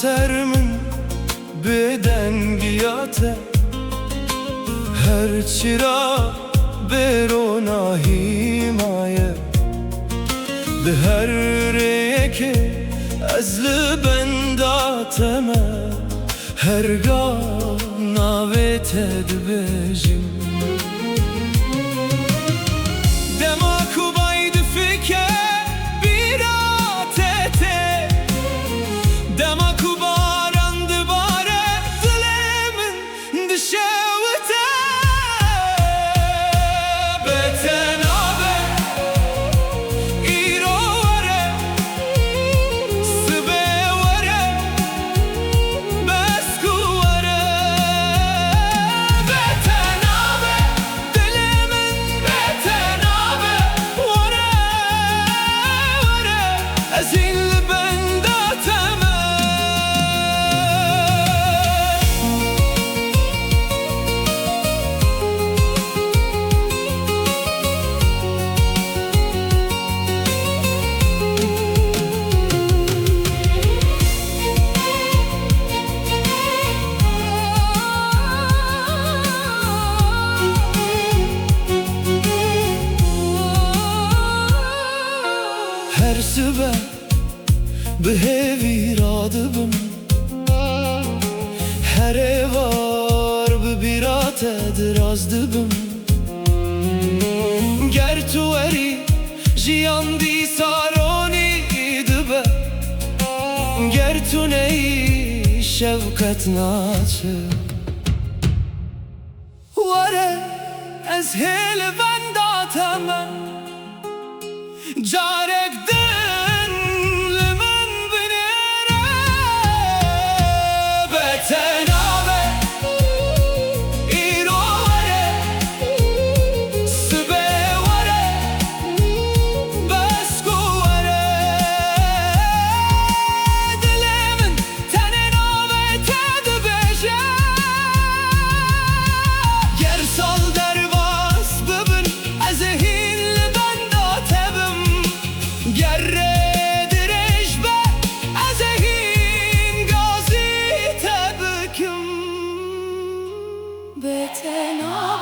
sermin bedengiyate her çira berona himaye de her reke azlı bendateme her gana ve tedbejim dema kubaydı fike bir atete dema kubarandı bare dilemin dışevete Te Nabe İrovere sibê vere beskuvere Te Nabe dilimin Te Nabe vere vere ezilli bendateme her sibê bihevîra dibim her êvar bi bîrate diraz dibim ger tu werî jiyan dîsa ronî dibe ger tu neyî şevqet naçe were ez hêli bendateme carek din limin binêre Te Nabe îrovere sibê were beskuvere dilimin tenê nabe tedbêje ger sal derbas bibin ez ê hînli bendatebim ger rê dirêj be ez ê hîn gazî te bikim Te Nabe